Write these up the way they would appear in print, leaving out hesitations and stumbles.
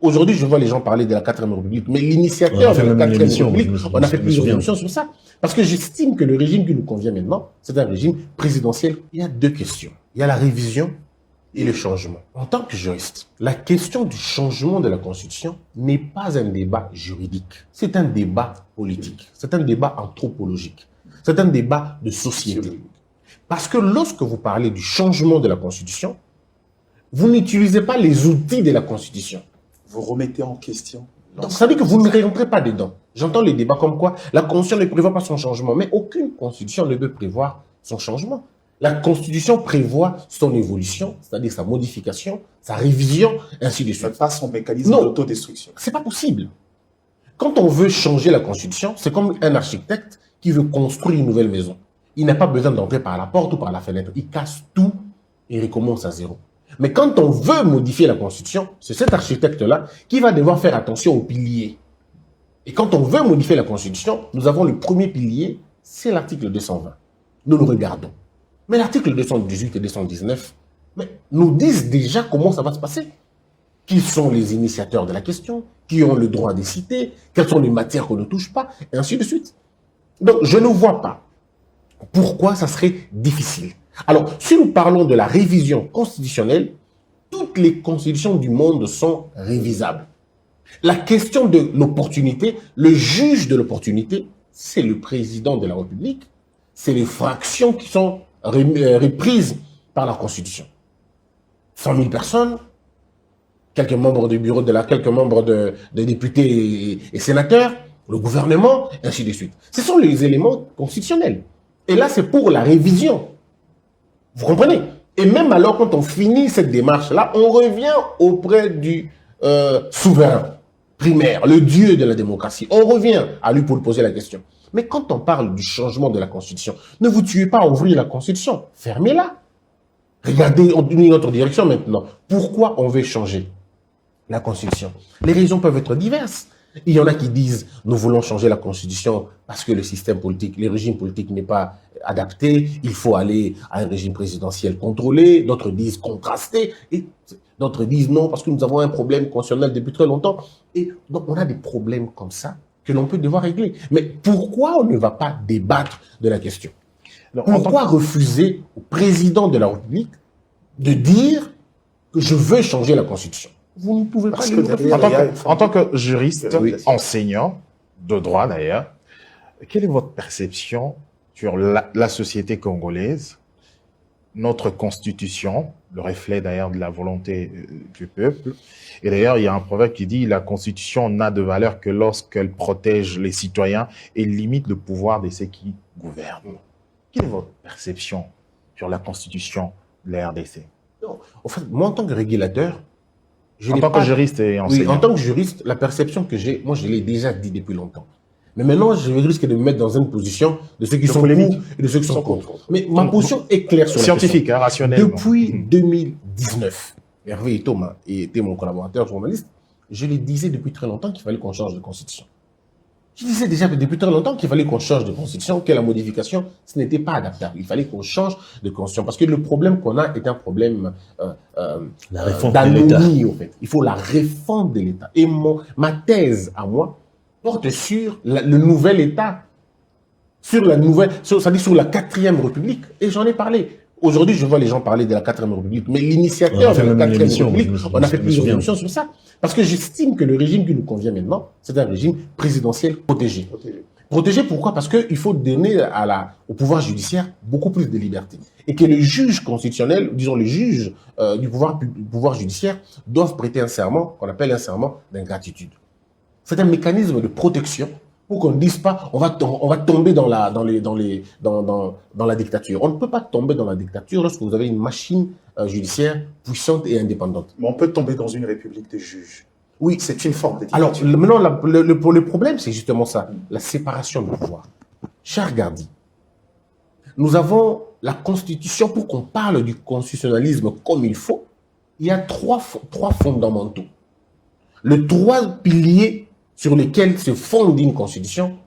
Aujourd'hui, je vois les gens parler de la 4e République, mais l'initiateur de la 4e République, on a fait plusieurs émissions sur ça. Parce que j'estime que le régime qui nous convient maintenant, c'est un régime présidentiel. Il y a deux questions. Il y a la révision et le changement. En tant que juriste, la question du changement de la Constitution n'est pas un débat juridique. C'est un débat politique. C'est un débat anthropologique. C'est un débat de société. Parce que lorsque vous parlez du changement de la Constitution, vous n'utilisez pas les outils de la Constitution. Vous remettez en question. Donc, ça veut dire que vous ne rentrez pas dedans. J'entends les débats comme quoi la Constitution ne prévoit pas son changement, mais aucune Constitution ne peut prévoir son changement. La Constitution prévoit son évolution, c'est-à-dire sa modification, sa révision, ainsi de suite. Pas son mécanisme d'autodestruction. C'est pas possible. Quand on veut changer la Constitution, c'est comme un architecte qui veut construire une nouvelle maison. Il n'a pas besoin d'entrer par la porte ou par la fenêtre. Il casse tout et recommence à zéro. Mais quand on veut modifier la Constitution, c'est cet architecte-là qui va devoir faire attention aux piliers. Et quand on veut modifier la Constitution, nous avons le premier pilier, c'est l'article 220. Nous le regardons. Mais l'article 218 et 219 nous disent déjà comment ça va se passer. Qui sont les initiateurs de la question, qui ont le droit de citer, quelles sont les matières qu'on ne touche pas, et ainsi de suite. Donc, je ne vois pas pourquoi ça serait difficile. Alors, si nous parlons de la révision constitutionnelle, toutes les constitutions du monde sont révisables. La question de l'opportunité, le juge de l'opportunité, c'est le président de la République, c'est les fractions qui sont reprises par la Constitution. 100 000 personnes, quelques membres du bureau quelques membres de députés et sénateurs, le gouvernement, ainsi de suite. Ce sont les éléments constitutionnels. Et là, c'est pour la révision. Vous comprenez? Et même alors, quand on finit cette démarche-là, on revient auprès du souverain primaire, le dieu de la démocratie. On revient à lui pour lui poser la question. Mais quand on parle du changement de la Constitution, ne vous tuez pas à ouvrir la Constitution. Fermez-la. Regardez une autre direction maintenant. Pourquoi on veut changer la Constitution? Les raisons peuvent être diverses. Il y en a qui disent, nous voulons changer la Constitution parce que le système politique, le régime politique n'est pas adapté, il faut aller à un régime présidentiel contrôlé, d'autres disent contrasté, et d'autres disent non parce que nous avons un problème constitutionnel depuis très longtemps. Et donc on a des problèmes comme ça que l'on peut devoir régler. Mais pourquoi on ne va pas débattre de la question? Alors, pourquoi refuser au président de la République de dire que je veux changer la Constitution? Vous ne pouvez pas en tant que juriste, enseignant, de droit d'ailleurs, quelle est votre perception sur la société congolaise, notre constitution, le reflet d'ailleurs de la volonté du peuple? Et d'ailleurs, il y a un proverbe qui dit « La constitution n'a de valeur que lorsqu'elle protège les citoyens et limite le pouvoir de ceux qui gouvernent. » Quelle est votre perception sur la constitution de la RDC? Non, en fait, moi, en tant que régulateur, en tant que juriste et enseignant. Oui, en tant que juriste, la perception que j'ai, moi je l'ai déjà dit depuis longtemps. Mais maintenant, je risque de me mettre dans une position de ceux qui sont pour et de ceux qui sont contre. Mais ma position est claire sur la question. Scientifique, rationnelle. Depuis 2019, Hervé Thomas était mon collaborateur journaliste, je le disais depuis très longtemps qu'il fallait qu'on change de constitution. Je disais déjà depuis très longtemps qu'il fallait qu'on change de constitution, que la modification, ce n'était pas adaptable. Il fallait qu'on change de constitution. Parce que le problème qu'on a est un problème d'anomie, en fait. Il faut la réforme de l'État. Et ma thèse, à moi, porte sur le nouvel État, c'est-à-dire sur la 4e République. Et j'en ai parlé. Aujourd'hui, je vois les gens parler de la 4e République, mais l'initiateur de la 4e République, on a fait plusieurs émissions sur ça. Parce que j'estime que le régime qui nous convient maintenant, c'est un régime présidentiel protégé. Protégé pourquoi? Parce qu'il faut donner au pouvoir judiciaire beaucoup plus de liberté. Et que les juges constitutionnels, disons les juges du pouvoir judiciaire, doivent prêter un serment qu'on appelle un serment d'ingratitude. C'est un mécanisme de protection pour qu'on ne dise pas on va tomber dans la dictature. On ne peut pas tomber dans la dictature lorsque vous avez une machine judiciaire puissante et indépendante. Mais on peut tomber dans une république de juges. Oui, c'est une forme de dictature. Alors, maintenant, le problème, c'est justement ça, la séparation du pouvoir. Cher Gardi, nous avons la Constitution, pour qu'on parle du constitutionnalisme comme il faut, il y a trois fondamentaux. Les trois piliers sur lesquels se fonde une constitution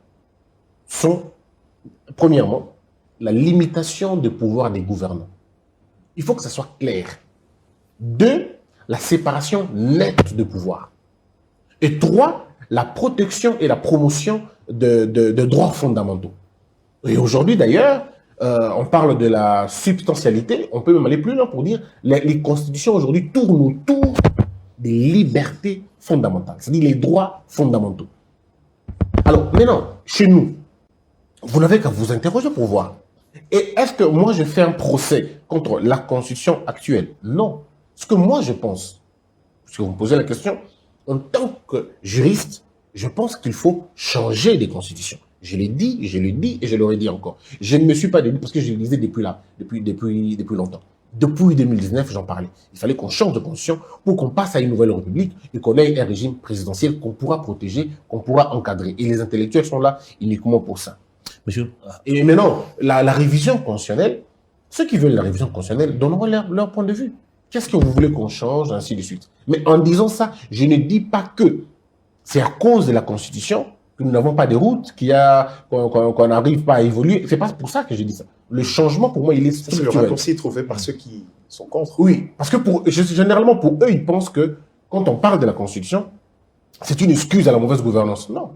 sont, premièrement, la limitation du pouvoir des gouvernants. Il faut que ça soit clair. Deux, la séparation nette de pouvoir. Et 3, la protection et la promotion de droits fondamentaux. Et aujourd'hui, d'ailleurs, on parle de la substantialité, on peut même aller plus loin pour dire les constitutions aujourd'hui tournent autour des libertés fondamentales, c'est-à-dire les droits fondamentaux. Alors, maintenant, chez nous, vous n'avez qu'à vous interroger pour voir. Et est-ce que moi, je fais un procès contre la constitution actuelle? Non. Ce que moi, je pense, parce que vous me posez la question, en tant que juriste, je pense qu'il faut changer des constitutions. Je l'ai dit et je l'aurais dit encore. Je ne me suis pas déduit parce que je le disais depuis longtemps. Depuis 2019, j'en parlais. Il fallait qu'on change de constitution pour qu'on passe à une nouvelle république et qu'on ait un régime présidentiel qu'on pourra protéger, qu'on pourra encadrer. Et les intellectuels sont là uniquement pour ça. Monsieur, Et maintenant, la révision constitutionnelle, ceux qui veulent la révision constitutionnelle donneront leur point de vue. Qu'est-ce que vous voulez qu'on change, ainsi de suite. Mais en disant ça, je ne dis pas que c'est à cause de la Constitution que nous n'avons pas de route, qu'on n'arrive pas à évoluer. C'est pas pour ça que je dis ça. Le changement, pour moi, il est Ça, c'est le structurel. raccourci trouvé par ceux qui sont contre. Oui, parce que généralement, pour eux, ils pensent que quand on parle de la Constitution, c'est une excuse à la mauvaise gouvernance. Non.